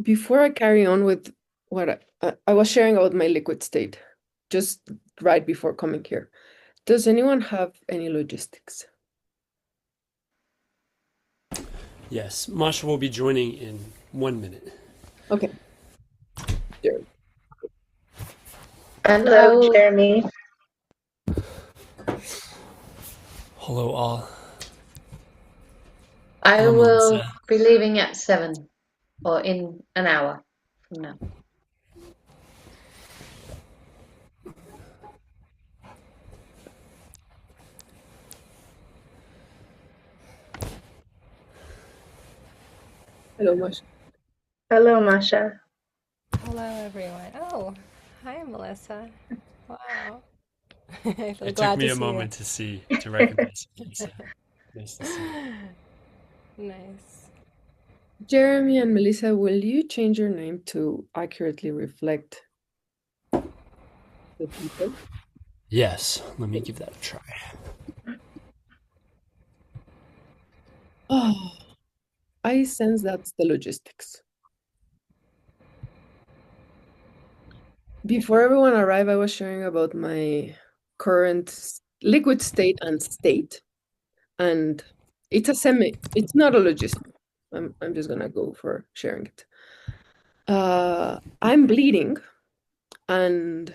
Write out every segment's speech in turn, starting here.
Before I carry on with what I was sharing about my liquid state, just right before coming here, does anyone have any logistics? Yes, Masha will be joining in 1 minute. Okay, sure. Hello, Hello. Jeremy. Hello, all. I Hello, will Melissa. be leaving at 7 or in an hour from now. Hello, Masha. Hello, Masha. Hello, everyone. Oh, hi, Melissa. Wow. I feel It took glad me to a see you. moment to recognize you, Melissa. Nice to see you. Nice. Jeremy and Melissa, will you change your name to accurately reflect the people? Yes, let me give that a try. Oh, I sense that's the logistics. Before everyone arrived, I was sharing about my current liquid state and state, and it's not a logistic. I'm just gonna go for sharing it. I'm bleeding, and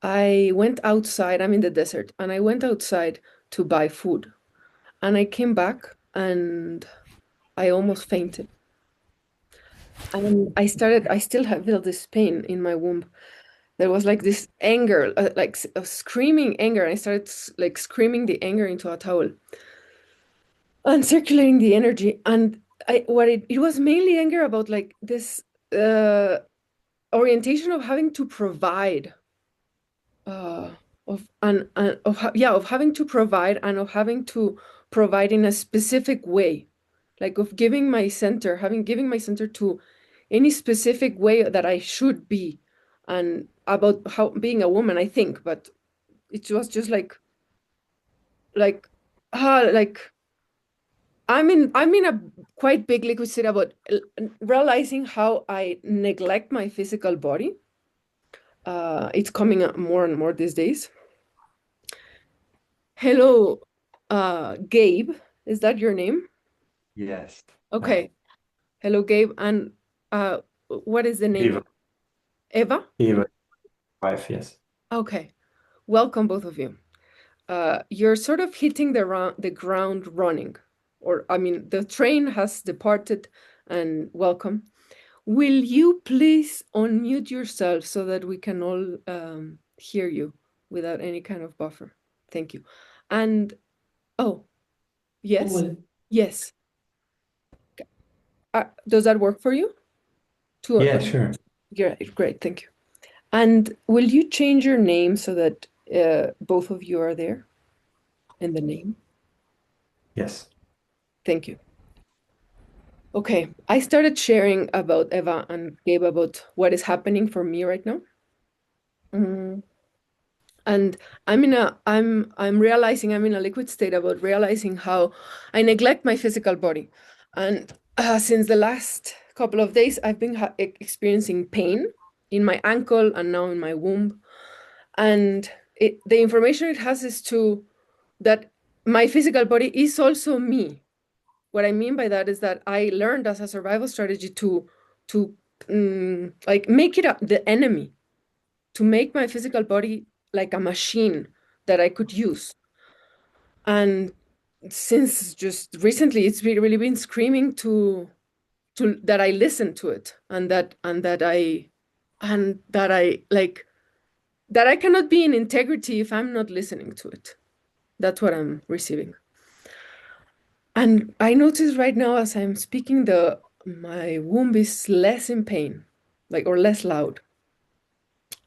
I went outside. I'm in the desert, and I went outside to buy food, and I came back, and I almost fainted. And I still feel this pain in my womb. There was like this anger, like a screaming anger. I started like screaming the anger into a towel and circulating the energy. And it was mainly anger about like this uh, orientation of having to provide, uh, of having to provide and of having to provide in a specific way, like of giving my center to any specific way that I should be, and about how being a woman, I think, but it was just like like I'm in a quite big liquid state about realizing how I neglect my physical body. It's coming up more and more these days. Hello, Gabe. Is that your name? Yes. Hi. Okay. Hello, Gabe. And uh, what is the name? Eva. Eva? Eva, wife, yes. Okay. Welcome, both of you. You're sort of hitting the ground running, or I mean, the train has departed, and welcome. Will you please unmute yourself so that we can all hear you without any kind of buffer? Thank you. And oh, yes, Cool. yes. Does that work for you? To Yeah, sure. Great, great, thank you. And will you change your name so that both of you are there in the name? Yes. Thank you. Okay, I started sharing about Eva and Gabe about what is happening for me right now. Mm, and I'm realizing I'm in a liquid state about realizing how I neglect my physical body. And since the last couple of days, I've been experiencing pain in my ankle and now in my womb. And the information it has is that my physical body is also me. What I mean by that is that I learned as a survival strategy to like make it the enemy, to make my physical body like a machine that I could use. And since just recently, it's really been screaming to that I listen to it, and that I like that I cannot be in integrity if I'm not listening to it. That's what I'm receiving. And I notice right now as I'm speaking, the my womb is less in pain, like or less loud.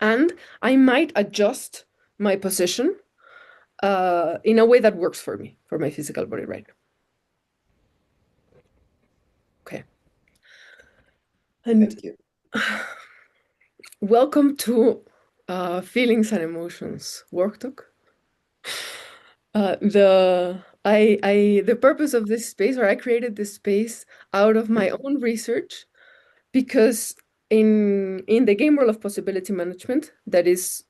And I might adjust my position in a way that works for me, for my physical body right now. Okay. And Thank you. welcome to Feelings and Emotions WorkTalk. The purpose of this space, or I created this space out of my own research, because in the game world of possibility management, that is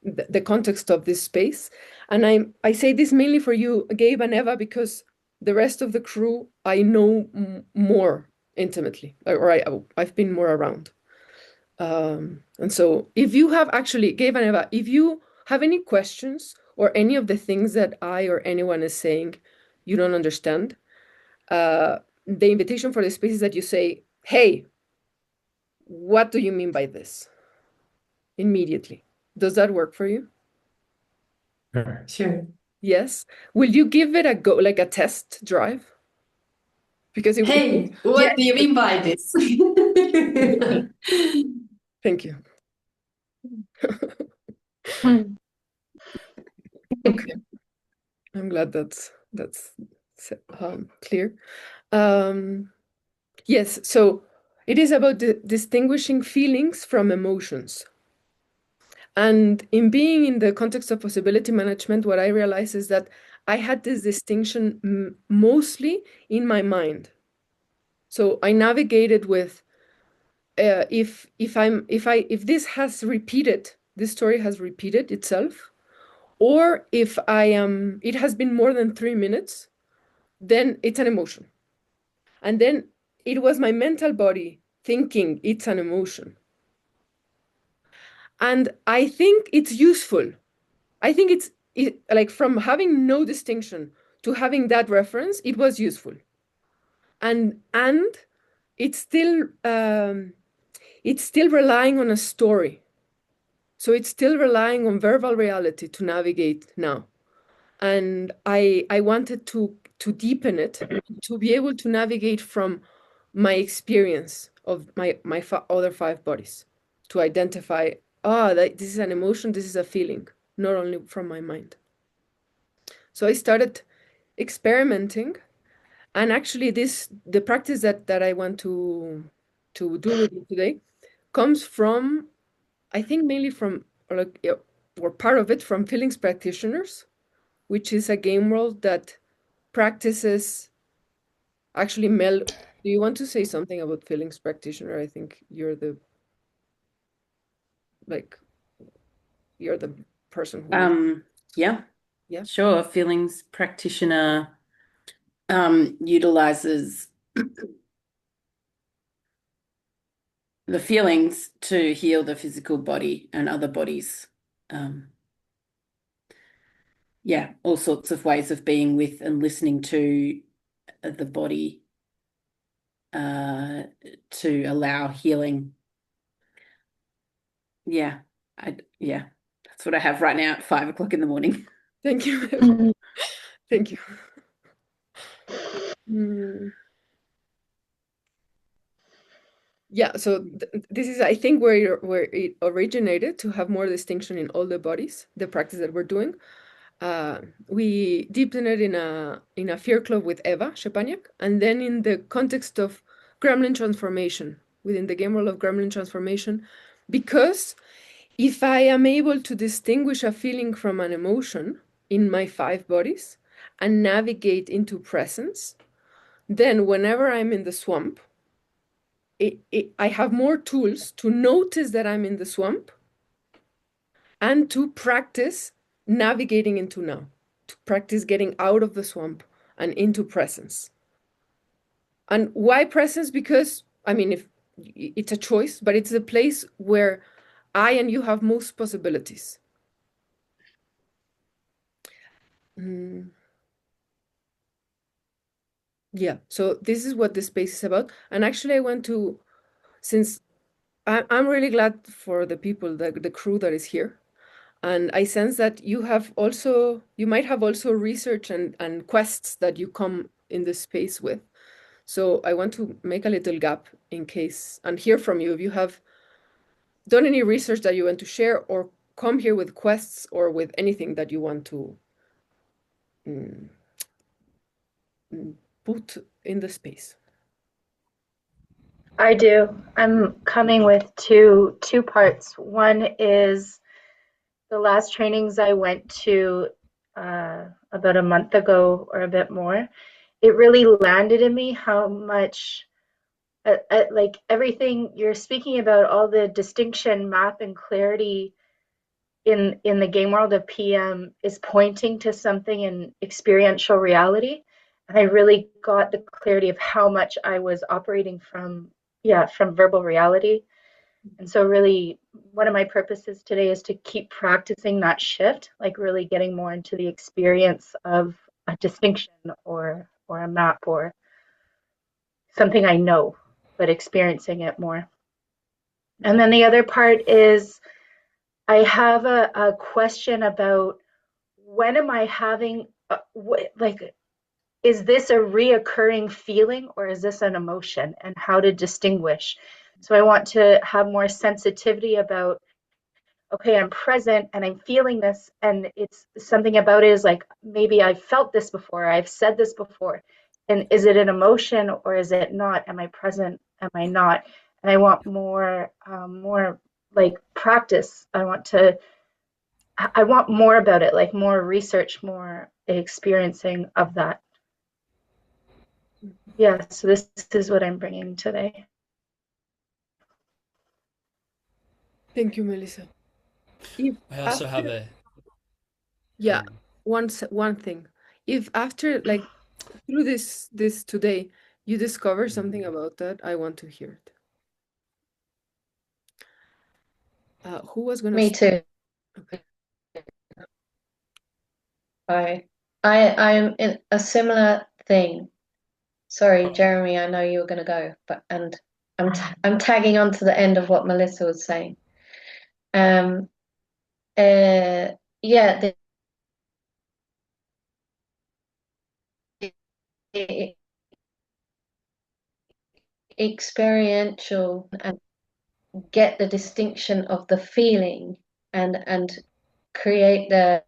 the context of this space, and I say this mainly for you, Gabe and Eva, because the rest of the crew I know more intimately, or I've been more around. And so if you have actually, Gabe and Eva, if you have any questions or any of the things that I or anyone is saying you don't understand, the invitation for the space is that you say, hey, what do you mean by this? Immediately. Does that work for you? Sure. Yes. Will you give it a go, like a test drive? Because Hey, yes. what do you mean by this? Thank you. Hmm. Okay. I'm glad that's clear. Yes, so it is about distinguishing feelings from emotions. And in being in the context of possibility management, what I realized is that I had this distinction mostly in my mind. So I navigated with if this has repeated, this story has repeated itself, or if it has been more than 3 minutes, then it's an emotion. And then it was my mental body thinking it's an emotion. And I think it's useful. I think like from having no distinction to having that reference, it was useful. And it's still relying on a story. So it's still relying on verbal reality to navigate now. And I wanted to deepen it, to be able to navigate from my experience of my other 5 bodies, to identify, this is an emotion, this is a feeling, not only from my mind. So I started experimenting, and actually the practice that I want to do with you today comes from, I think mainly from, or part of it from feelings practitioners, which is a game world that practices actually Mel. Do you want to say something about feelings practitioner? I think like you're the person who Yeah, yeah. sure. Feelings practitioner utilizes the feelings to heal the physical body and other bodies. Yeah, all sorts of ways of being with and listening to the body to allow healing. Yeah, that's what I have right now at 5 o'clock in the morning. Thank you. Thank you. Mm. Yeah, so this is, I think, where it originated, to have more distinction in all the bodies, the practice that we're doing. We deepened it in a fear club with Eva Shepaniak, and then in the context of gremlin transformation, within the game world of gremlin transformation, because if I am able to distinguish a feeling from an emotion in my 5 bodies and navigate into presence, then whenever I'm in the swamp, I have more tools to notice that I'm in the swamp and to practice navigating into now, to practice getting out of the swamp and into presence. And why presence? Because, I mean, if it's a choice, but it's a place where I and you have most possibilities. Mm, yeah, so this is what this space is about. And actually, I want to, since I'm really glad for the people, the crew that is here. And I sense that you might have also research and quests that you come in this space with. So I want to make a little gap in case, and hear from you if you have done any research that you want to share, or come here with quests or with anything that you want to mm, put in the space. I do. I'm coming with two parts. One is the last trainings I went to about a month ago or a bit more. It really landed in me how much like everything you're speaking about, all the distinction, map, and clarity in the game world of PM is pointing to something in experiential reality. And I really got the clarity of how much I was operating from, yeah, from verbal reality. And so really one of my purposes today is to keep practicing that shift, like really getting more into the experience of a distinction or a map or something I know, but experiencing it more. And then the other part is I have a question about when am I having, like, is this a reoccurring feeling or is this an emotion, and how to distinguish? So I want to have more sensitivity about, okay, I'm present and I'm feeling this, and it's something about it is like, maybe I've felt this before, I've said this before. And is it an emotion or is it not? Am I present? Am I not? And I want more like practice. I want more about it, like more research, more experiencing of that. Yeah, so this is what I'm bringing today. Thank you, Melissa. If I also have after, a yeah, um, one thing. If after, like, through this today, you discover something about that, I want to hear it. Who was gonna Me start? too. Okay. I'm in a similar thing. Sorry, Jeremy, I know you were going to go, but and I'm tagging on to the end of what Melissa was saying. Um, yeah, the experiential and get the distinction of the feeling and create the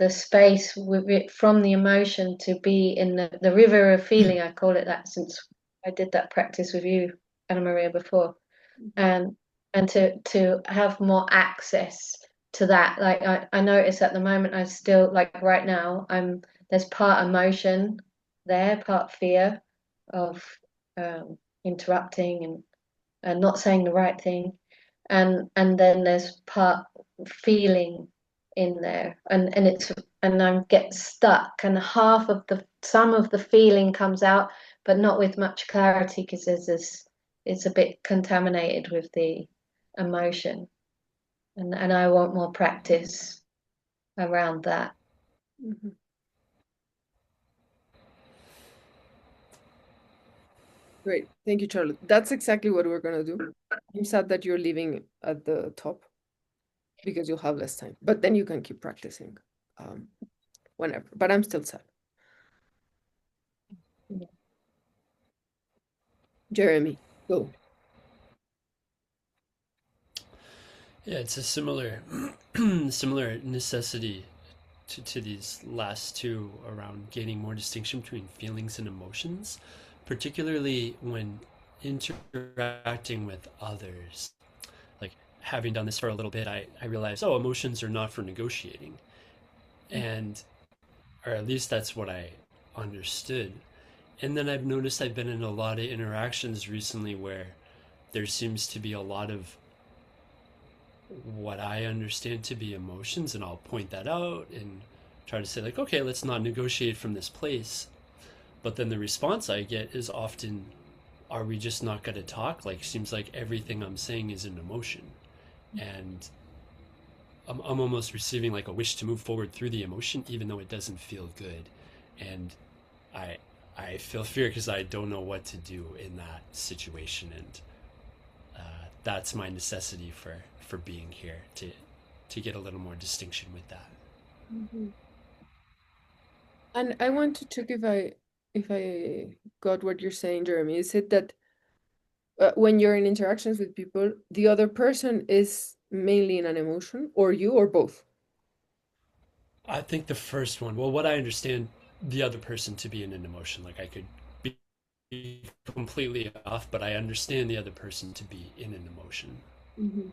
space with it from the emotion to be in the river of feeling. I call it that since I did that practice with you, Anna Maria, before. Mhm. And to have more access to that. Like I notice at the moment I still like right now there's part emotion there, part fear of interrupting and not saying the right thing, and then there's part feeling in there, and it's and I get stuck, and half of the some of the feeling comes out, but not with much clarity because there's this it's a bit contaminated with the emotion, and I want more practice around that. Mhm. Great. Thank you, Charlotte. That's exactly what we're gonna do. I'm sad that you're leaving at the top because you'll have less time, but then you can keep practicing um, whenever. But I'm still sad. Jeremy, go. yeah, it's a similar similar necessity to these last two around gaining more distinction between feelings and emotions, particularly when interacting with others. Like having done this for a little bit, I realized, oh, emotions are not for negotiating. And, or at least that's what I understood. And then I've noticed I've been in a lot of interactions recently where there seems to be a lot of what I understand to be emotions, and I'll point that out and try to say, like, okay, let's not negotiate from this place. But then the response I get is often, are we just not going to talk? Like, seems like everything I'm saying is an emotion. And I'm almost receiving like a wish to move forward through the emotion, even though it doesn't feel good. And I, I feel fear because I don't know what to do in that situation. And that's my necessity for being here to get a little more distinction with that. Mhm. And I want to check if I got what you're saying, Jeremy. Is it that when you're in interactions with people, the other person is mainly in an emotion, or you, or both? I think the first one, well, what I understand the other person to be in an emotion, like I could be completely off, but I understand the other person to be in an emotion. Mhm.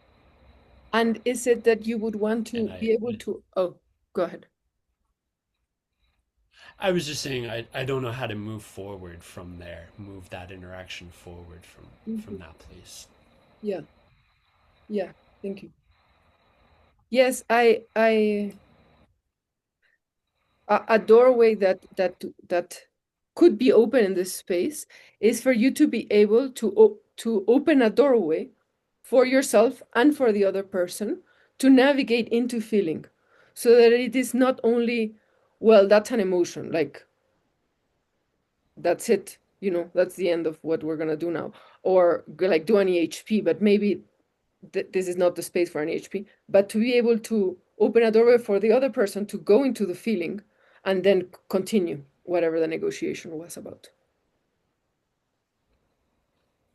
And is it that you would want And to be able to? Oh, go ahead. I was just saying I don't know how to move forward from there, move that interaction forward from Mhm. that place. Yeah, yeah. Thank you. Yes, I a doorway that could be open in this space is for you to be able to open a doorway for yourself and for the other person to navigate into feeling, so that it is not only, well, that's an emotion, like that's it, that's the end of what we're gonna do now, or like do an EHP, but maybe this is not the space for an HP, but to be able to open a doorway for the other person to go into the feeling and then continue whatever the negotiation was about.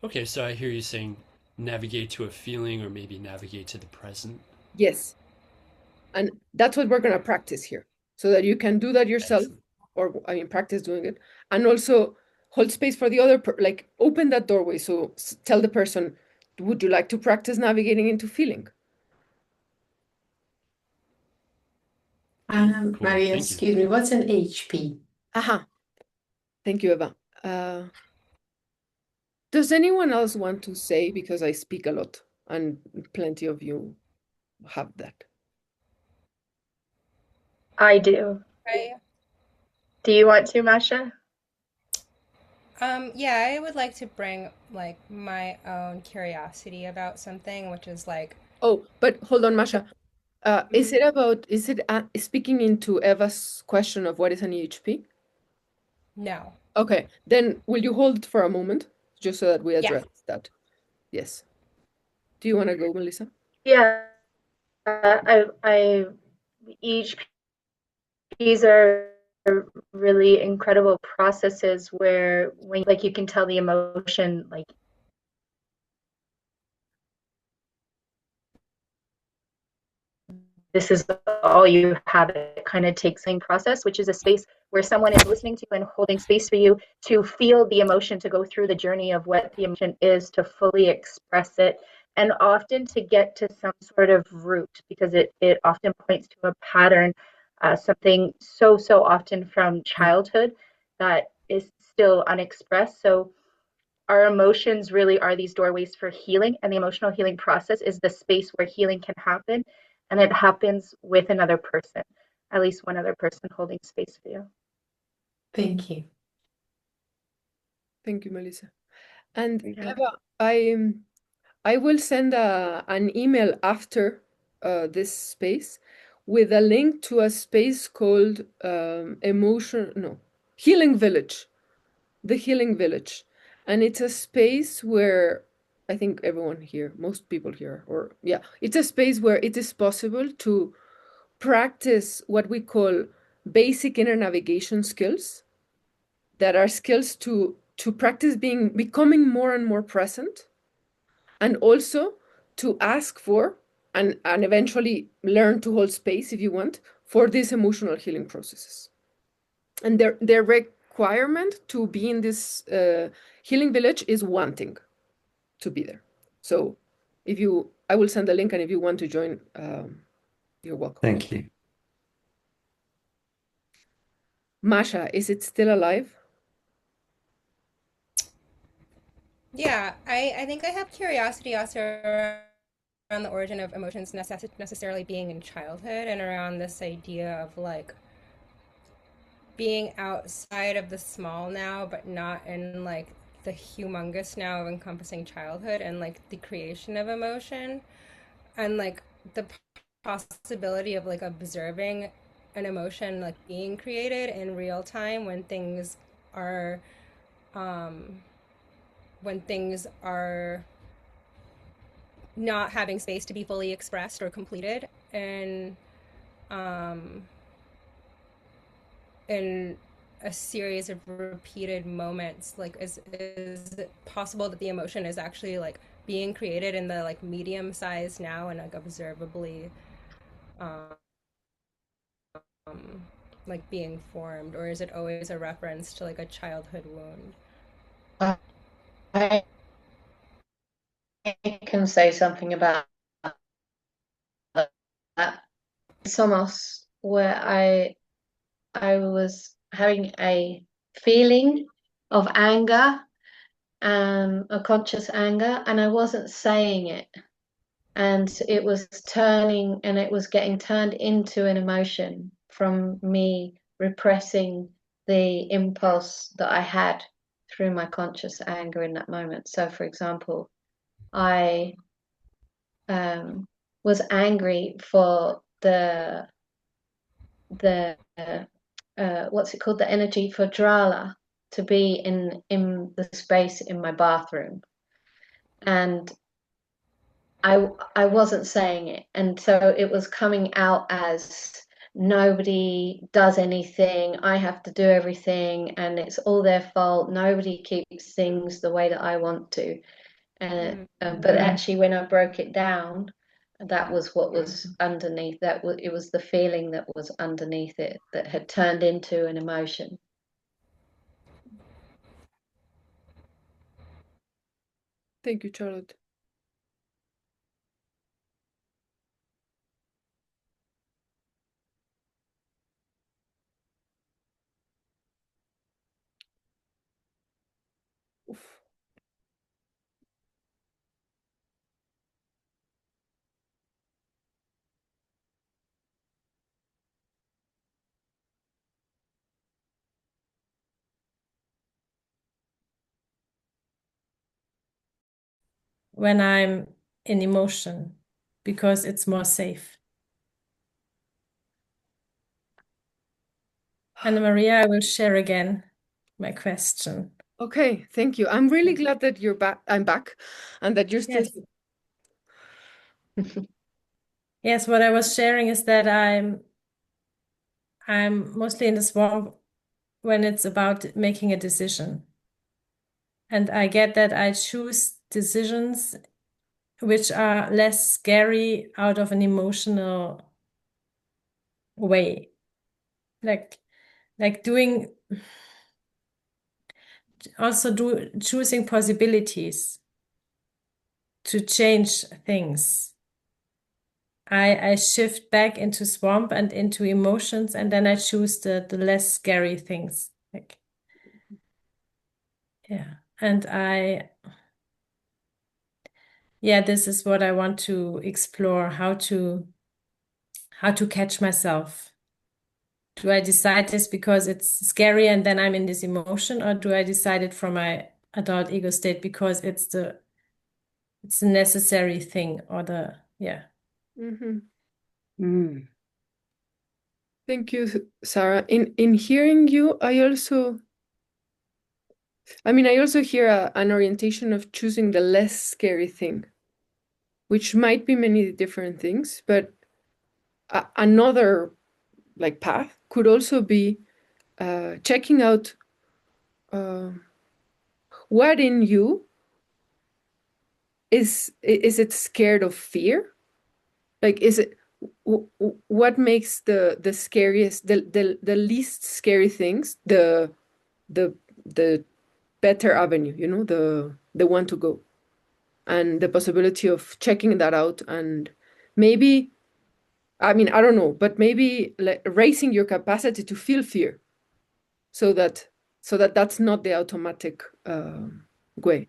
Okay, so I hear you saying navigate to a feeling or maybe navigate to the present. Yes. And that's what we're going to practice here, so that you can do that yourself, Excellent. or I mean, practice doing it, and also hold space for the other, like open that doorway. So tell the person, would you like to practice navigating into feeling? Cool. Maria, Thank you. excuse me, what's an HP? Aha. Thank you, Eva. Does anyone else want to say, because I speak a lot and plenty of you have that? I do. Right. Do you want to, Masha? Yeah, I would like to bring like my own curiosity about something, which is like Oh, but hold on, the Masha. Is it speaking into Eva's question of what is an EHP? no. Okay, then will you hold it for a moment, just so that we Yeah. address that? Yes. Do you want to go, Melissa? Yeah, I each piece are really incredible processes where when like you can tell the emotion like this is all you have. It kind of takes same process, which is a space where someone is listening to you and holding space for you to feel the emotion, to go through the journey of what the emotion is, to fully express it, and often to get to some sort of root, because it often points to a pattern, something so often from childhood that is still unexpressed. So our emotions really are these doorways for healing, and the emotional healing process is the space where healing can happen, and it happens with another person, at least one other person holding space for you. Thank you. Thank you, Melissa. And Yeah. Eva, I will send an email after this space with a link to a space called Healing Village, the Healing Village. And it's a space where I think everyone here, most people here, or yeah, it's a space where it is possible to practice what we call basic inner navigation skills, that are skills to practice becoming more and more present, and also to ask for and eventually learn to hold space, if you want, for these emotional healing processes. And their requirement to be in this healing village is wanting to be there. So I will send the link, and if you want to join, you're welcome. Thank you. Masha, is it still alive? Yeah, I think I have curiosity also around the origin of emotions necessarily being in childhood and around this idea of like being outside of the small now, but not in like the humongous now of encompassing childhood and like the creation of emotion and like the possibility of like observing an emotion like being created in real time are um when things are not having space to be fully expressed or completed and um in a series of repeated moments like is it possible that the emotion is actually like being created in the like medium size now and like observably um like being formed, or is it always a reference to like a childhood wound? I can say something about that. It's almost where I was having a feeling of anger, a conscious anger, and I wasn't saying it. And it was turning, and it was getting turned into an emotion from me repressing the impulse that I had through my conscious anger in that moment. So, for example, I was angry for the what's it called, the energy for Drala to be in the space in my bathroom, and I wasn't saying it, and so it was coming out as nobody does anything, I have to do everything, and it's all their fault. Nobody keeps things the way that I want to. But actually, when I broke it down, that was what was underneath. It was the feeling that was underneath it that had turned into an emotion. Thank you, Charlotte. Oof. When I'm in emotion, because it's more safe. Anna Maria, I will share again my question. Okay, thank you. I'm really glad that you're back. I'm back, and that you're still. Yes. Yes, what I was sharing is that I'm mostly in the swamp when it's about making a decision. And I get that I choose decisions which are less scary out of an emotional way. Like doing also choosing possibilities to change things. I shift back into swamp and into emotions, and then I choose the less scary things. Like, yeah. And this is what I want to explore, how to catch myself. Do I decide this because it's scary and then I'm in this emotion, or do I decide it from my adult ego state because it's a necessary thing, or Mm. Thank you, Sarah. In hearing you, I also hear an orientation of choosing the less scary thing, which might be many different things, but another like path could also be checking out what in you is it scared of fear? Like, is it what makes the scariest, the least scary things the the better avenue, the one to go, and the possibility of checking that out, and maybe, I don't know, but maybe like raising your capacity to feel fear, so that that's not the automatic way.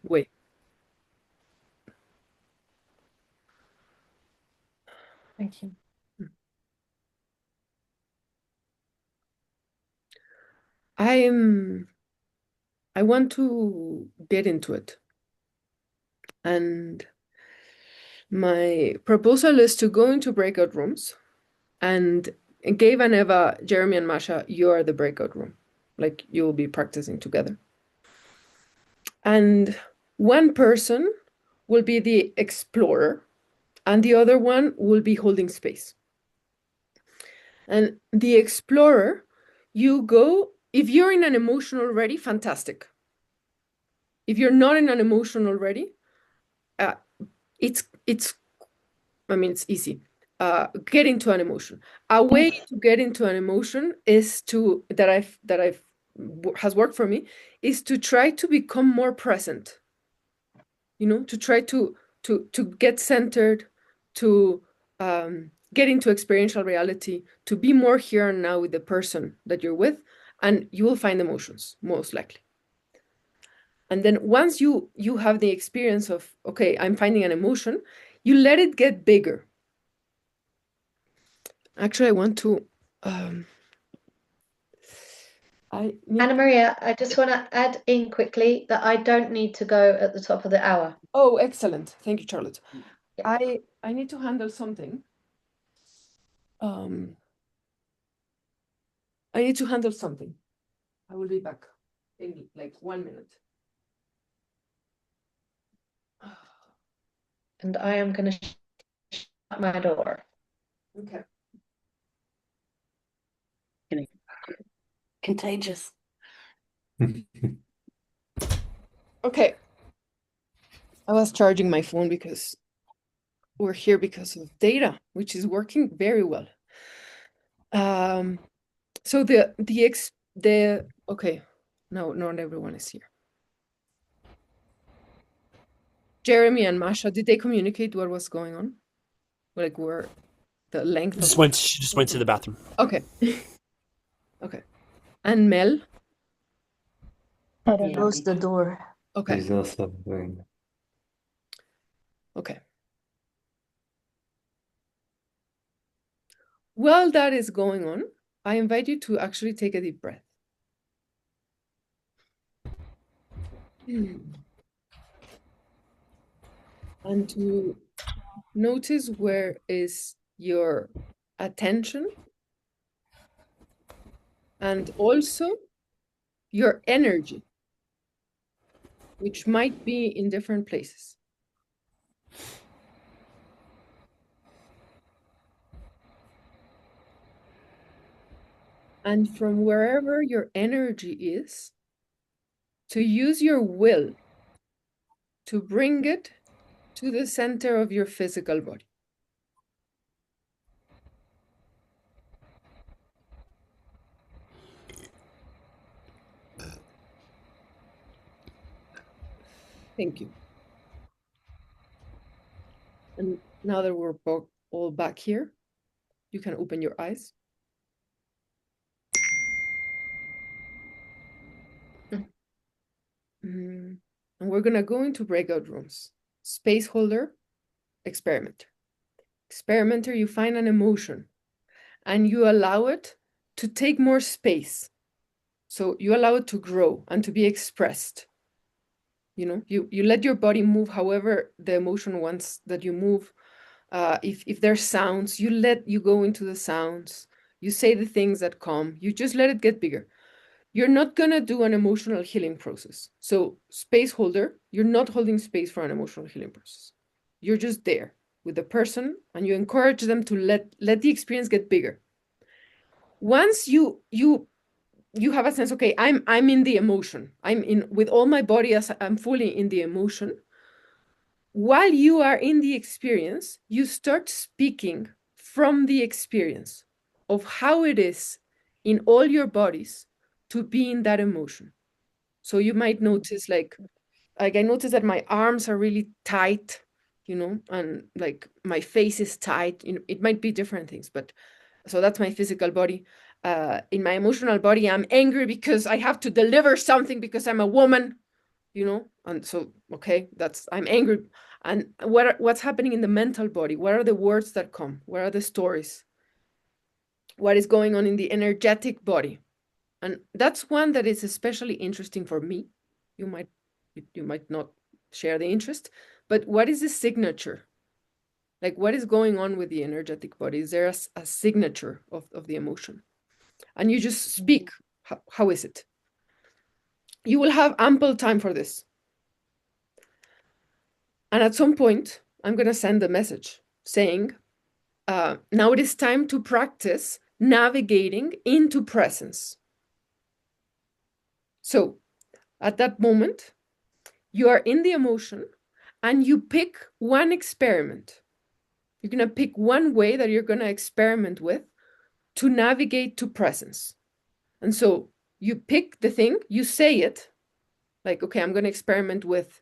thank you. I want to get into it, and my proposal is to go into breakout rooms, and Gabe and Eva, Jeremy and Masha, you are the breakout room. Like, you will be practicing together. And one person will be the explorer, and the other one will be holding space. And the explorer, you go, if you're in an emotion already, fantastic. If you're not in an emotion already, it's it's easy. Get into an emotion. A way to get into an emotion is that has worked for me, is to try to become more present. To try to get centered, to get into experiential reality, to be more here and now with the person that you're with, and you will find emotions, most likely. And then once you have the experience of, okay, I'm finding an emotion, you let it get bigger. Actually, I want to Anna Maria, I just want to add in quickly that I don't need to go at the top of the hour. Oh, excellent. Thank you, Charlotte. Yeah. I need to handle something. I need to handle something. I will be back in like 1 minute. And I am going to shut my door. Okay. Contagious. Okay. I was charging my phone because we're here because of data, which is working very well. So okay, no, not everyone is here. Jeremy and Masha, did they communicate what was going on? Like where the length of She just went to the bathroom. Okay. Okay. And Mel? I don't close the door. Okay. He's also doing. Okay. While that is going on, I invite you to actually take a deep breath. And to notice where is your attention and also your energy, which might be in different places. And from wherever your energy is, to use your will to bring it to the center of your physical body. Thank you. And now that we're all back here, you can open your eyes. And we're going to go into breakout rooms. Space holder, experimenter. Experimenter, you find an emotion and you allow it to take more space. So you allow it to grow and to be expressed. You know, you let your body move however the emotion wants that you move. If there's sounds, you go into the sounds. You say the things that come. You just let it get bigger. You're not gonna do an emotional healing process. So space holder, you're not holding space for an emotional healing process. You're just there with the person and you encourage them to let the experience get bigger. Once you have a sense, okay, I'm in the emotion. I'm in with all my body as I'm fully in the emotion. While you are in the experience, you start speaking from the experience of how it is in all your bodies to be in that emotion. So you might notice like I notice that my arms are really tight, you know, and like my face is tight. You know, it might be different things, but so that's my physical body. In my emotional body, I'm angry because I have to deliver something because I'm a woman, you know, and so okay, I'm angry. And what's happening in the mental body? What are the words that come? What are the stories? What is going on in the energetic body? And that's one that is especially interesting for me. You might not share the interest, but what is the signature? Like what is going on with the energetic body? Is there a signature of the emotion? And you just speak. How is it? You will have ample time for this. And at some point, I'm going to send a message saying, now it is time to practice navigating into presence. So at that moment, you are in the emotion and you pick one experiment. You're going to pick one way that you're going to experiment with to navigate to presence. And so you pick the thing, you say it, like, okay, I'm going to experiment with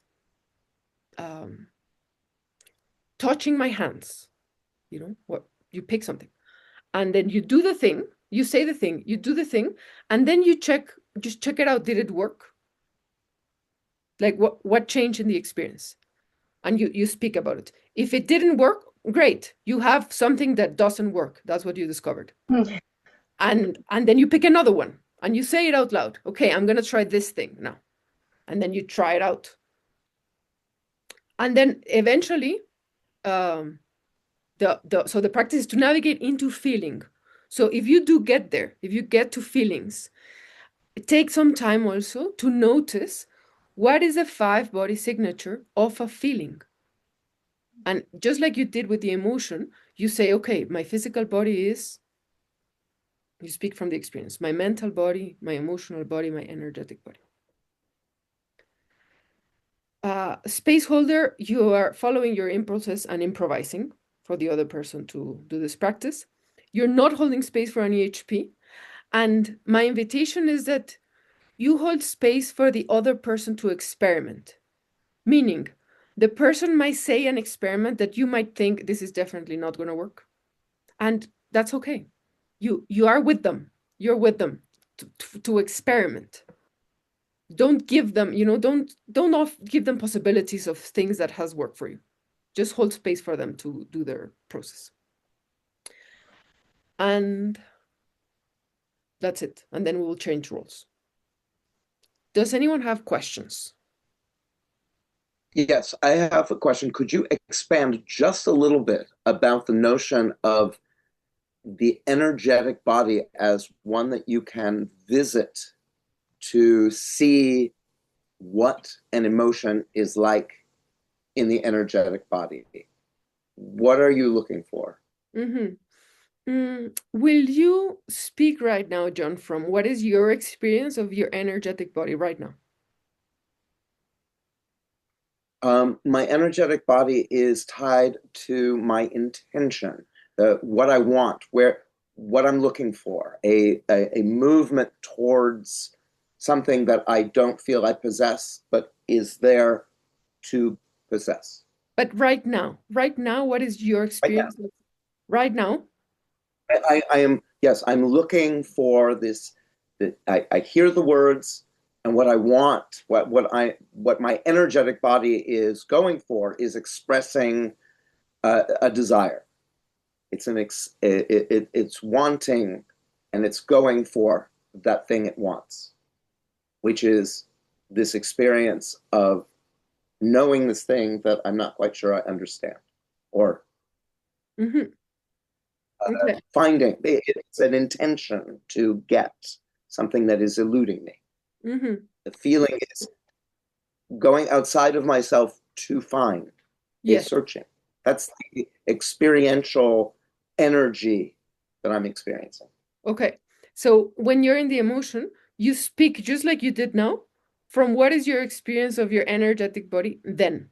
touching my hands. You know, what you pick something. And then you do the thing You say the thing, you do the thing, and then you just check it out. Did it work? Like what changed in the experience? And you speak about it. If it didn't work, great. You have something that doesn't work. That's what you discovered. And then you pick another one and you say it out loud. Okay, I'm gonna try this thing now. And then you try it out. And then eventually, um, so the practice is to navigate into feeling. So if you do get there, if you get to feelings, take some time also to notice what is a 5 body signature of a feeling. And just like you did with the emotion, you say, okay, my physical body is, you speak from the experience, my mental body, my emotional body, my energetic body. Space holder, you are following your impulses and improvising for the other person to do this practice. You're not holding space for any HP. And my invitation is that you hold space for the other person to experiment. Meaning, the person might say an experiment that you might think this is definitely not going to work. And that's okay. You are with them. You're with them to experiment. Don't give them, don't give them possibilities of things that has worked for you. Just hold space for them to do their process. And that's it. And then we will change roles. Does anyone have questions? Yes, I have a question. Could you expand just a little bit about the notion of the energetic body as one that you can visit to see what an emotion is like in the energetic body? What are you looking for? Will you speak right now, John, from what is your experience of your energetic body right now? My energetic body is tied to my intention, what I want, what I'm looking for, a movement towards something that I don't feel I possess, but is there to possess. But right now, what is your experience right now? I am, yes, I'm looking for this. I hear the words, and what I want, what my energetic body is going for, is expressing a desire. It's wanting, and it's going for that thing it wants, which is this experience of knowing this thing that I'm not quite sure I understand, or Okay. finding it's an intention to get something that is eluding me. The feeling is going outside of myself to find, a Yes. searching. That's the experiential energy that I'm experiencing. Okay. So when you're in the emotion, you speak just like you did now from what is your experience of your energetic body then,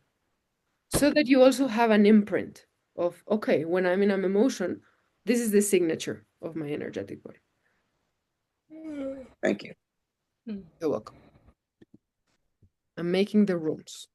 so that you also have an imprint of, okay, when I'm in an emotion, this is the signature of my energetic body. Thank you. You're welcome. I'm making the runes.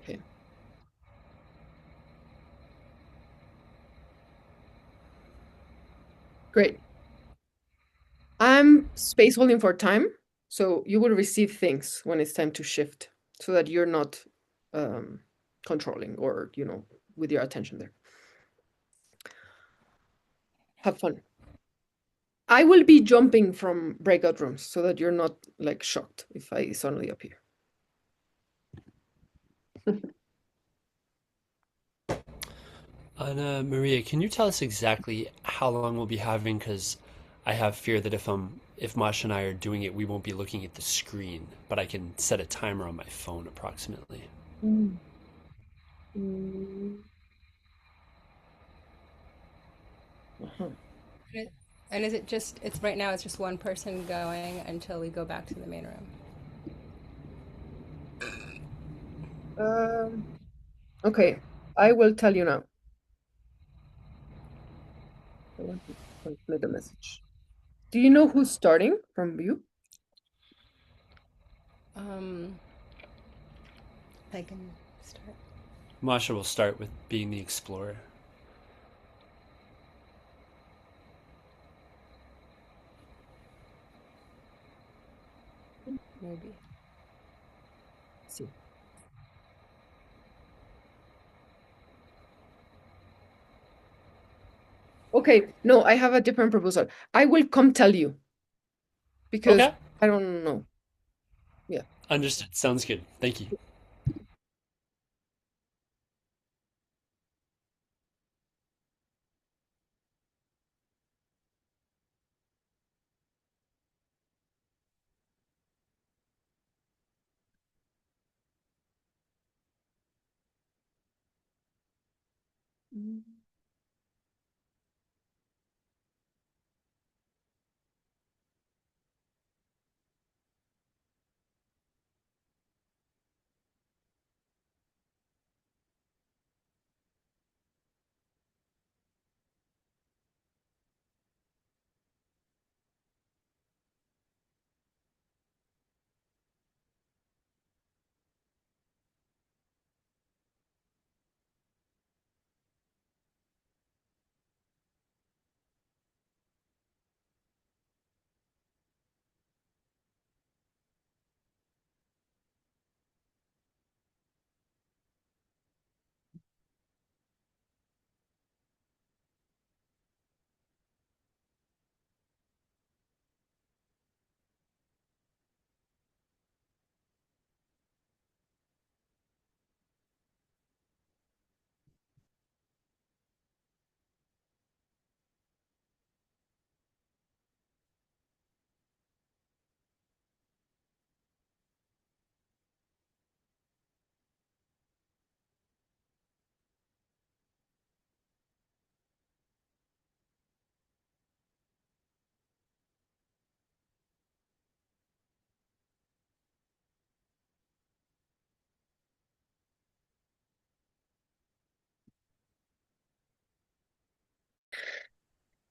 Okay. Great. I'm space holding for time, so you will receive things when it's time to shift so that you're not controlling or, with your attention there. Have fun. I will be jumping from breakout rooms so that you're not like shocked if I suddenly appear. Anna Maria, can you tell us exactly how long we'll be having? Because I have fear that if Masha and I are doing it, we won't be looking at the screen, but I can set a timer on my phone approximately. Uh-huh. And is it just, it's right now, it's just one person going until we go back to the main room? Um, okay, I will tell you now. I want to transmit a message. Do you know who's starting from you? Um, I can start. Masha will start with being the explorer. Maybe. See. Okay, no, I have a different proposal. I will come tell you because Okay. I don't know. Yeah. Understood. Sounds good. Thank you.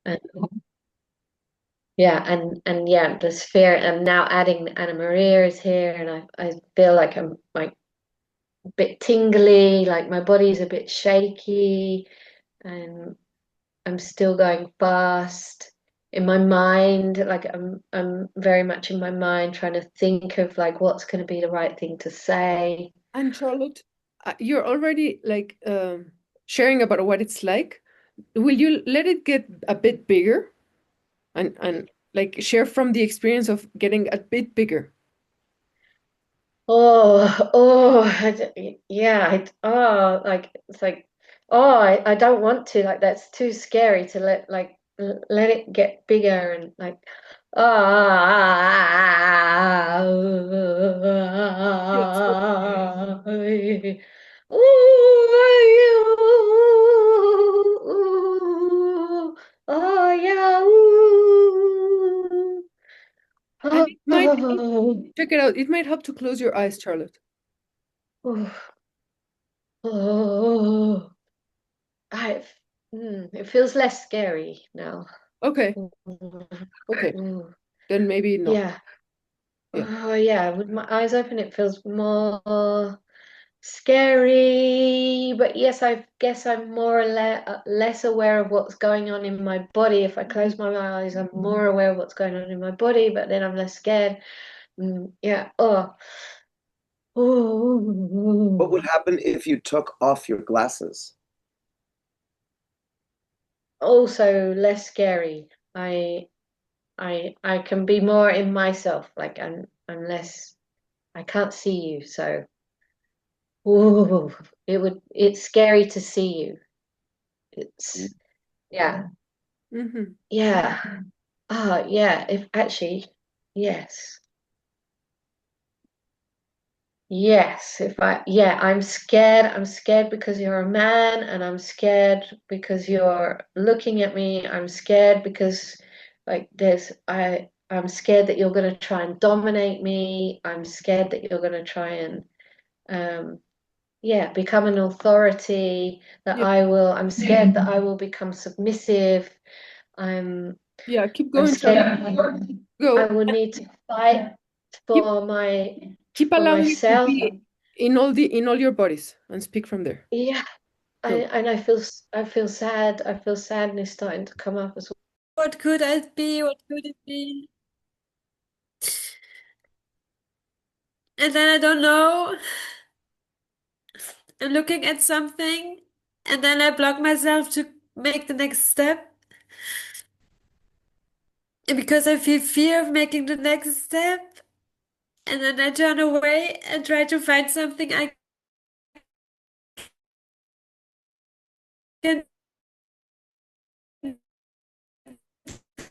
And yeah, and yeah, the sphere. And now adding Anna Maria is here, and I feel like I'm like a bit tingly, like my body's a bit shaky, and I'm still going fast in my mind. Like I'm very much in my mind trying to think of like what's going to be the right thing to say. And Charlotte, you're already like sharing about what it's like. Will you let it get a bit bigger and like share from the experience of getting a bit bigger? Yeah, like it's like, I don't want to, like, that's too scary to let it get bigger and like, ah, Yes. oh yeah, And it might help, oh, check it out. It might help to close your eyes, Charlotte. oh, oh. I, it feels less scary now. Okay. Okay. Ooh, Then maybe not. yeah. Yeah. Oh, yeah. With my eyes open, it feels more scary. But yes, I guess I'm more or less aware of what's going on in my body. If I close my eyes, I'm more aware of what's going on in my body, but then I'm less scared. Yeah. Oh. What would Ooh. happen if you took off your glasses? Also less scary. I can be more in myself. Like I'm less. I can't see you, so ooh, it's scary to see you. It's yeah, Mm-hmm. yeah. Yeah, if actually, yes. Yes, if I yeah, I'm scared. I'm scared because you're a man, and I'm scared because you're looking at me. I'm scared because like I'm scared that you're going to try and dominate me. I'm scared that you're going to try and um yeah, become an authority, that Yeah. I'm scared that I will become submissive. I'm Yeah. Keep I'm going, scared Sarah. I Go. will need to fight Keep keep for allowing it to myself. be in all your bodies and speak from there. Yeah, Go. I feel sad. I feel sadness starting to come up as well. What could it be? What could it be? And then I don't know. I'm looking at something, and then I block myself to make the next step. And because I feel fear of making the next step, and then I turn away and try to find something I can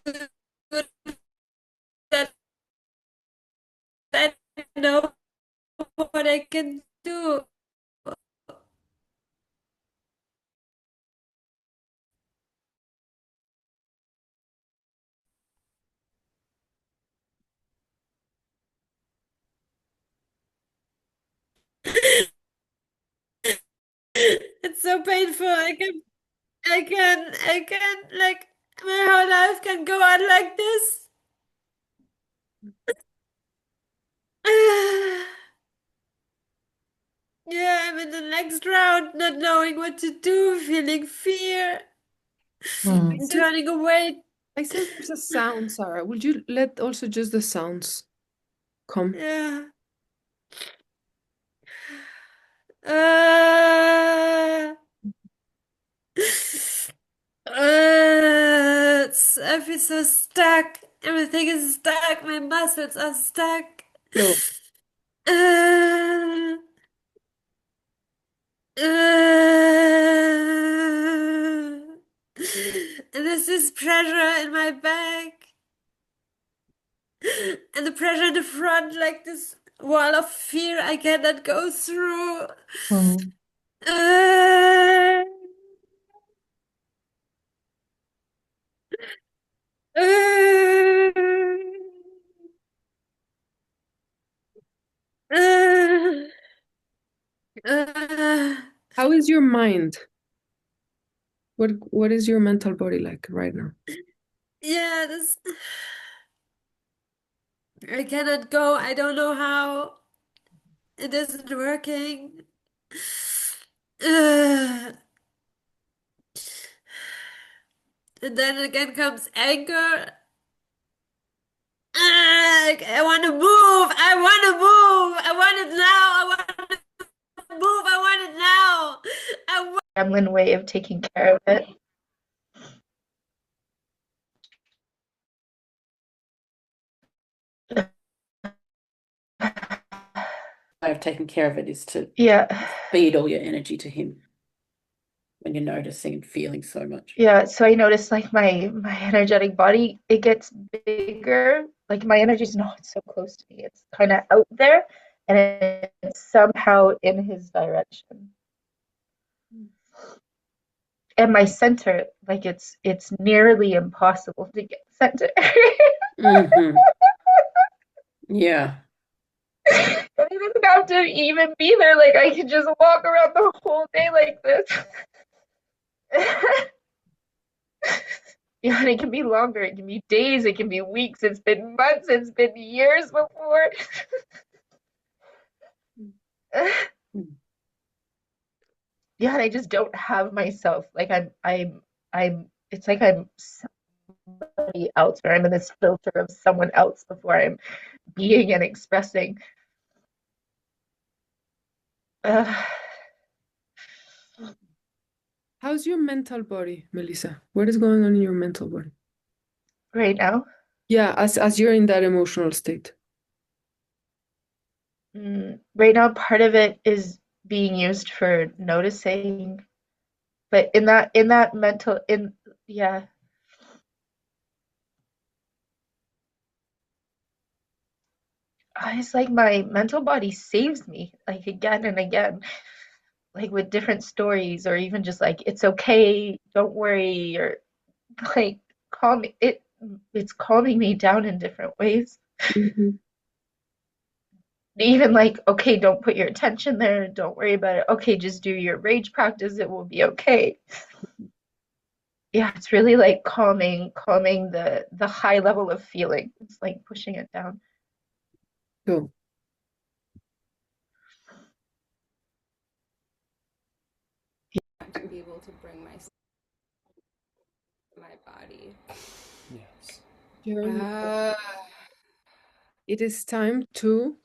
do that I know what I can do. It's so painful. Like, my whole life can go on like this. Yeah, I'm in the next round, not knowing what to do, feeling fear, I and sense turning away. I sense there's a sound, Sarah. Would you let also just the sounds come? Yeah. Uh, I feel so stuck. Everything is stuck. My muscles are stuck. Go. Uh, and there's this pressure in my back, and the pressure in the front, like this wall of fear I cannot go through. Mm. Uh, uh, uh, uh, How is your mind? What is your mental body like right now? yeah, this. I cannot go. I don't know how. It isn't working. Uh, and then again comes anger. I want to move. I want to move. I want it now. I want to move. I want it now. I want. Gremlin way of taking care of it. Way of taking care of it is to Yeah. feed all your energy to him when you're noticing and feeling so much. Yeah, so I noticed like my energetic body, it gets bigger. Like my energy's not so close to me. It's kind of out there and it's somehow in his direction. And my center, like it's nearly impossible to get center. Mm-hmm. Yeah. I didn't have to even be there. Like I could just walk around the whole day like this. Yeah, and it can be longer. It can be days. It can be weeks. It's been months. It's been years before. Yeah, and I just don't have myself. Like I'm. It's like I'm somebody else, or I'm in this filter of someone else before I'm being and expressing. Uh, How's your mental body, Melissa? What is going on in your mental body? right now, Yeah, as you're in that emotional state. right now, part of it is being used for noticing, but in that mental in yeah, it's like my mental body saves me like again and again, like with different stories, or even just like it's okay, don't worry, or like calm it's calming me down in different ways. Mhm. even like, okay, don't put your attention there, don't worry about it. Okay, just do your rage practice, it will be okay. Yeah, it's really like calming the high level of feeling. It's like pushing it down. Cool. To be able to bring myself to my body. Yes. It is time to.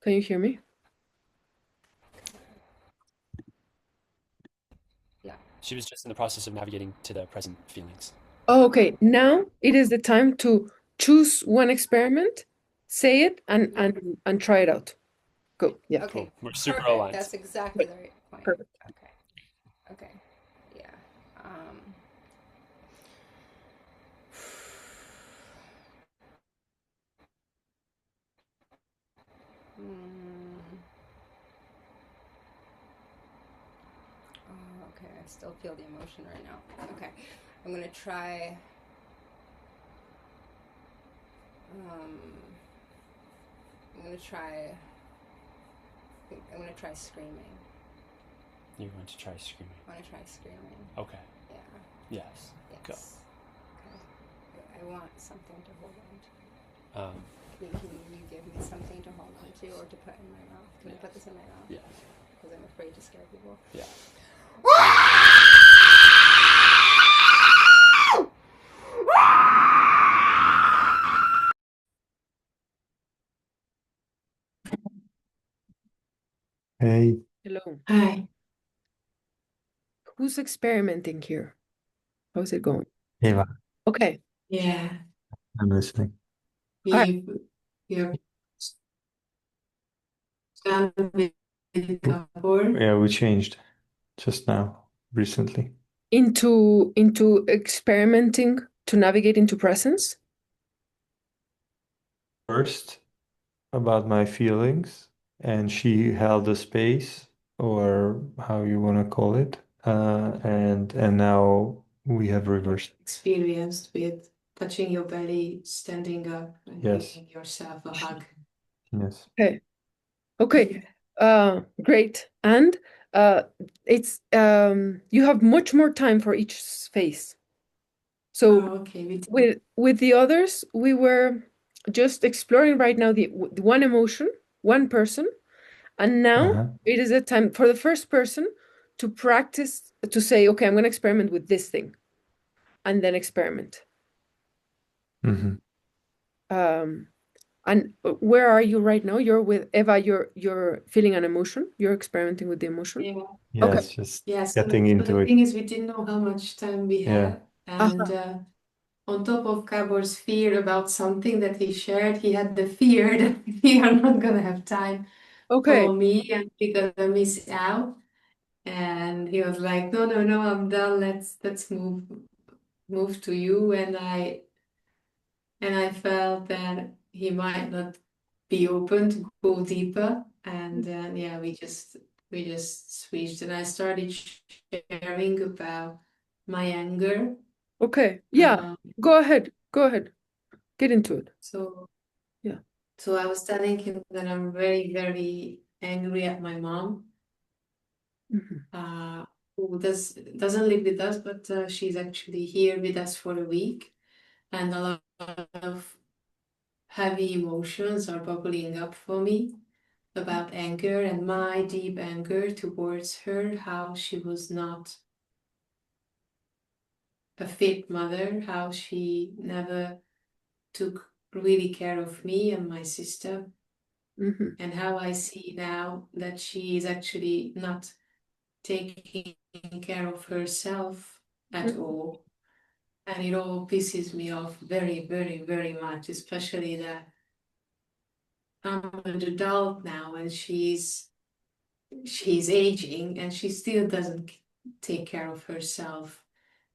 Can you hear me? Yeah. She was just in the process of navigating to the present feelings. Oh, okay. Now it is the time to choose one experiment, say it, and try it out. Go. Yeah. Okay. Cool. We're super Perfect. aligned. That's exactly the right point. Perfect. Okay. Okay. Yeah. Oh, okay. I still feel the emotion right now. Okay. I'm gonna try. I'm gonna try. I'm gonna try screaming. You're going to try screaming. I want to try screaming. Okay. Yeah. Yes. Yes. Go. Okay. I want something to hold on to. Um, Can you give me something to hold on to or to put in my mouth? Can you put this in my mouth? yeah. Because I'm afraid to scare people. Yeah. Hey, Hello. Hi. Who's experimenting here? How's it going? Eva, Okay. Yeah. I'm listening. All right. You're done with Kapoor. Yeah, we changed just now, recently. Into experimenting to navigate into presence. First, about my feelings, and she held the space, or how you want to call it. And now we have reversed. Experienced with touching your belly, standing up, and Yes. giving yourself a hug. Yes. Okay. Okay. Great. And it's you have much more time for each phase. So Okay. with the others, we were just exploring right now the one emotion, one person, and now Uh-huh. it is a time for the first person to practice to say, okay, I'm going to experiment with this thing, and then experiment. Mm-hmm. And where are you right now? You're with Eva. You're feeling an emotion. You're experimenting with the emotion. Yeah. Okay. Yes, just Yeah. So getting the into it. thing is, we didn't know how much time we Yeah. had, and on top of Kabor's fear about something that he shared, he had the fear that we are not gonna have time Okay. for me and we're gonna miss out. And he was like, no, no, no, I'm done. Let's move to you. And I felt that he might not be open to go deeper. And then yeah, we just switched, and I started sharing about my anger. Okay. Yeah. Go ahead. Go ahead. Get into it. So Yeah. so I was telling him that I'm very, very angry at my mom, who doesn't live with us, but she's actually here with us for a week, and a lot of heavy emotions are bubbling up for me about anger and my deep anger towards her, how she was not a fit mother, how she never took really care of me and my sister, and how I see now that she is actually not taking care of herself at all. And it all pisses me off very, very, very much, especially that I'm an adult now and she's aging and she still doesn't take care of herself.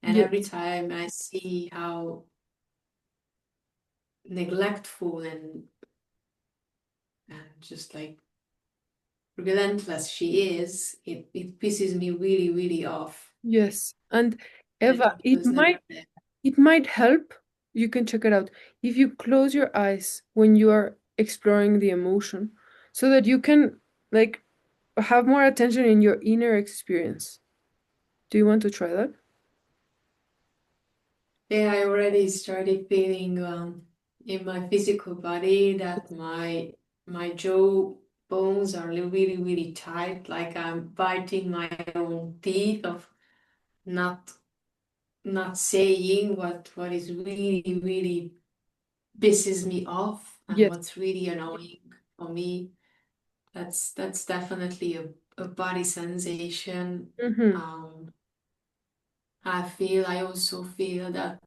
And Yeah. every time I see how neglectful and just like relentless she is, it pisses me really, really off. Yes. And And Eva, it was never there. it might help. You can check it out. If you close your eyes when you are exploring the emotion so that you can like have more attention in your inner experience. Do you want to try that? Yeah, I already started feeling in my physical body that my jaw bones are really, really tight, like I'm biting my own teeth of not not saying what is really, really pisses me off and Yes. what's really annoying for me. That's definitely a body sensation. Mm-hmm. Um, I also feel that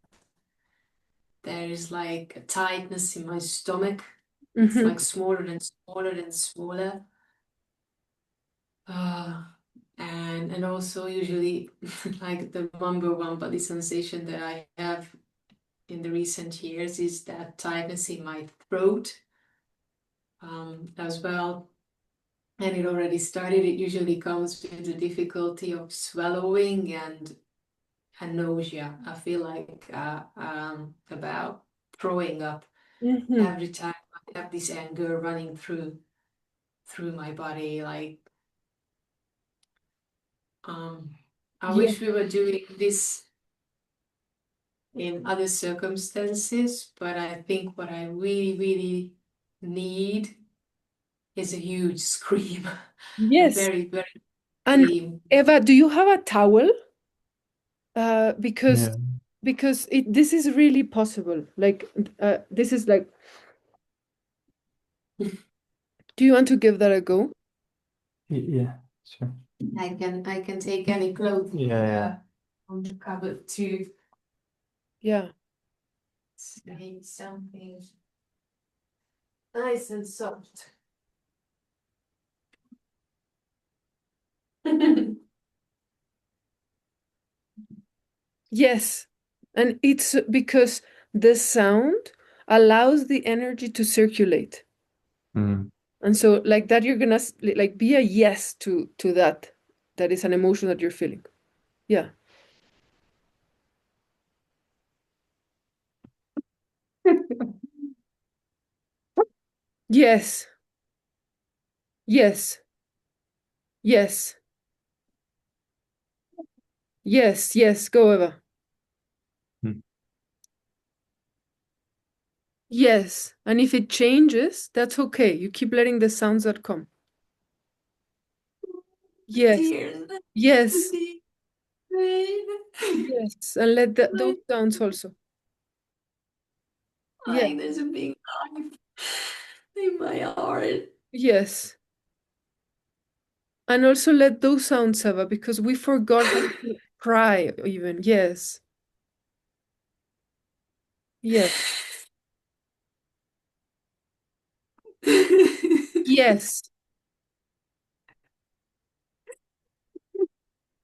there is like a tightness in my stomach. It's Mm-hmm. like smaller and smaller and smaller. Uh, and also usually like the number one body sensation that I have in the recent years is that tightness in my throat as well. And it already started. It usually comes with the difficulty of swallowing and nausea. I feel like about throwing up Mm-hmm. every time I have this anger running through my body. Like um, I Yeah. wish we were doing this in other circumstances, but I think what I really, really need is a huge scream, a Yes. very, very And scream. Eva, do you have a towel? Yeah. Because this is really possible. Like this is like, do you want to give that a go? Yeah, sure. I can take any clothes Yeah, on the cupboard to Yeah. say something nice and soft. Yes. And it's because the sound allows the energy to circulate. yeah. Mm. And so like that you're gonna like be a yes to that. That is an emotion that you're feeling. Yeah. Yes. Yes. Yes. Yes. Yes. Go, Eva. Mm. Yes. And if it changes, that's okay. You keep letting the sounds that come. Yes. Tears, Yes. the rain, Yes. And let those like, sounds also. Yes. like there's a big knife in my heart. Yes. And also let those sounds, Eva, because we forgot how to cry even. Yes. Yes. Yes.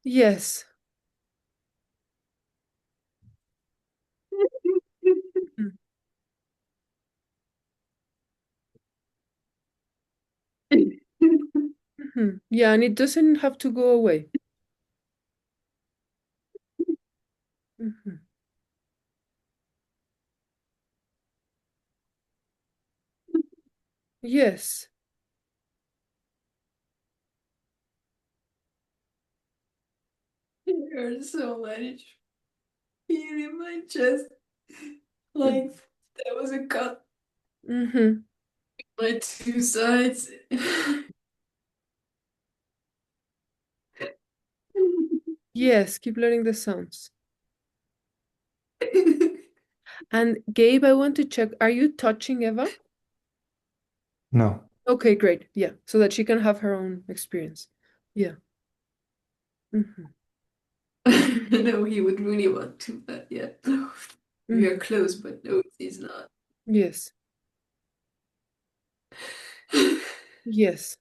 Yes. Mm. Mhm. Yeah, and it doesn't have to go away. Mhm. Yes. It hurts so much here in my chest. Mm. Like there was a cut Hmm. my two sides. Yes, keep learning the sounds. And Gabe, I want to check, are you touching Eva? No. Okay, great. Yeah, so that she can have her own experience. Yeah. Hmm. No, he would really want to, but yeah. We are close, but no, he's not. Yes. Yes.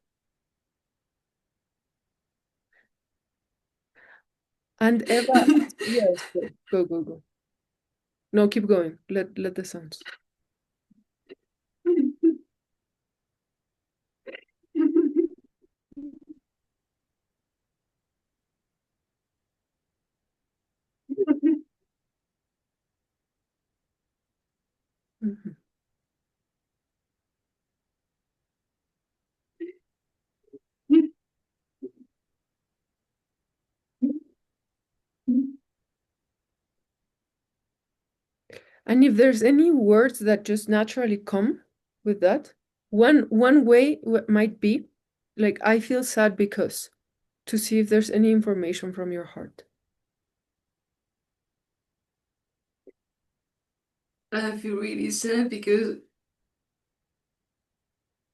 And Eva, yes, go, go, go, go. No, keep going. Let the sounds. Mhm. And if there's any words that just naturally come with that, one way might be like, I feel sad because, to see if there's any information from your heart. I feel really sad because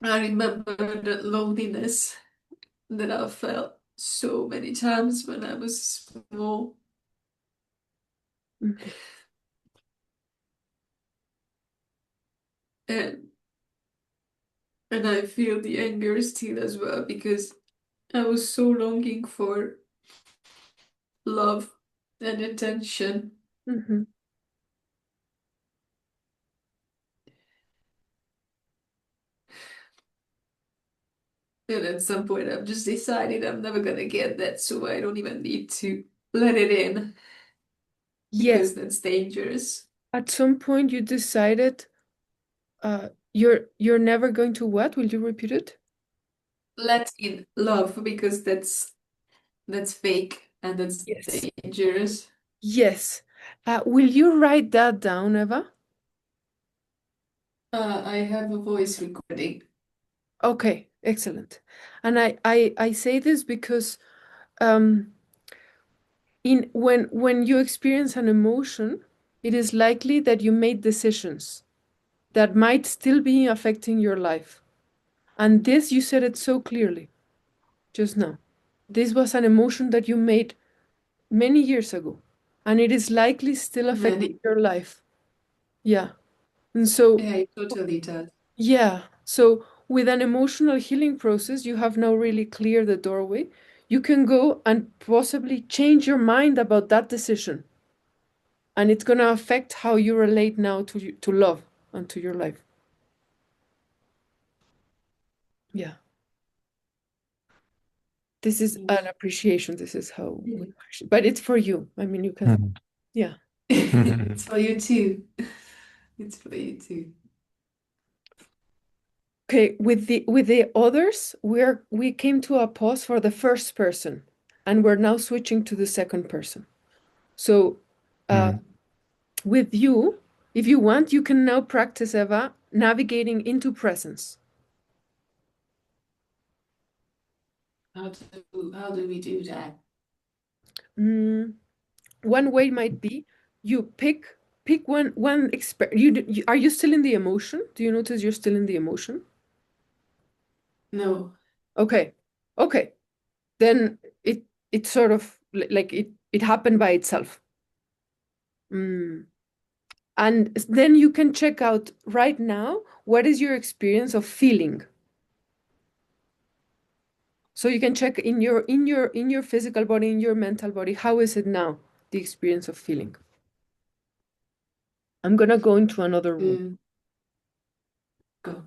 I remember the loneliness that I felt so many times when I was small. Mhm. And I feel the anger still as well because I was so longing for love and attention. Mhm. And at some point, I've just decided I'm never gonna get that, so I don't even need to let it in Yeah, because that's dangerous. at some point you decided you're never going to what? Will you repeat it? Let in love because that's fake and that's Yes. dangerous. Yes. Will you write that down, Eva? I have a voice recording. Okay, excellent. And I say this because um, when you experience an emotion, it is likely that you made decisions that might still be affecting your life. And this, you said it so clearly just now. This was an emotion that you made many years ago, and it is likely still affecting Many. your life. Yeah. And so, Yeah, it totally does. yeah. So, with an emotional healing process, you have now really cleared the doorway. You can go and possibly change your mind about that decision. And it's going to affect how you relate now to love and to your life. Yeah. This is an appreciation. This is how we appreciate. But it's for you. I mean, you can, Mhm. yeah. It's for you too. It's for you too. Okay, with the others, we came to a pause for the first person, and we're now switching to the second person. So, uh, Mhm. with you, if you want, you can now practice, Eva, navigating into presence. How do we do that? Mm, one way might be you pick one are you still in the emotion? Do you notice you're still in the emotion? No. Okay, okay. Then it sort of like it happened by itself. Mm. And then you can check out right now what is your experience of feeling. So you can check in your physical body, in your mental body, how is it now, the experience of feeling? I'm gonna go into another room. Mm, go.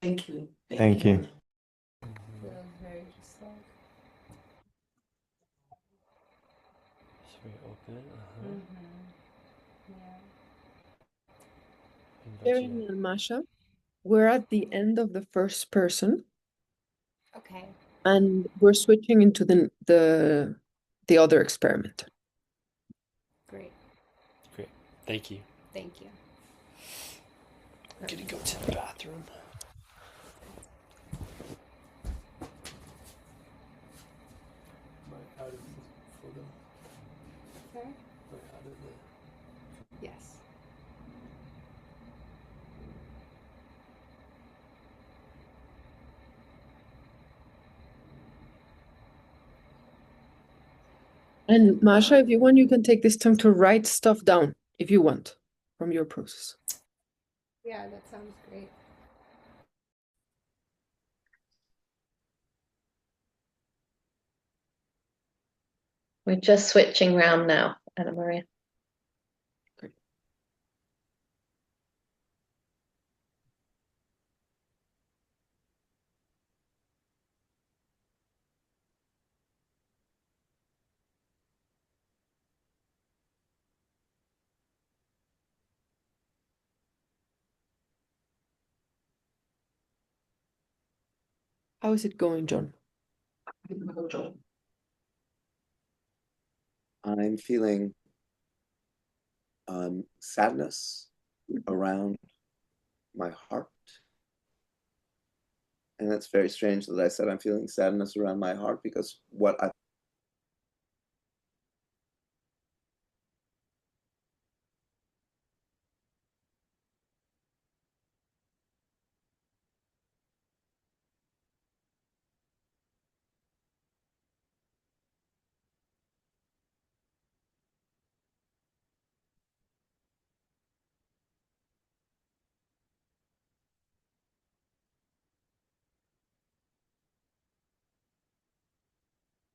Thank you. Thank Thank you. you. Feel very just like. Just very open. Yeah. Invite you Erin and Masha, we're at the end of the first person, Okay. and we're switching into the other experiment. Great. Great. Thank you. Thank you. I'm gonna go to the bathroom. Am I out of the photo? Sorry? Am I out of the... Yes. And Masha, if you want, you can take this time to write stuff down if you want from your process. Yeah, that sounds great. We're just switching round now, Anna Maria. Great. How is it going, John? I'm feeling sadness, around my heart. And it's very strange that I said I'm feeling sadness around my heart, because what I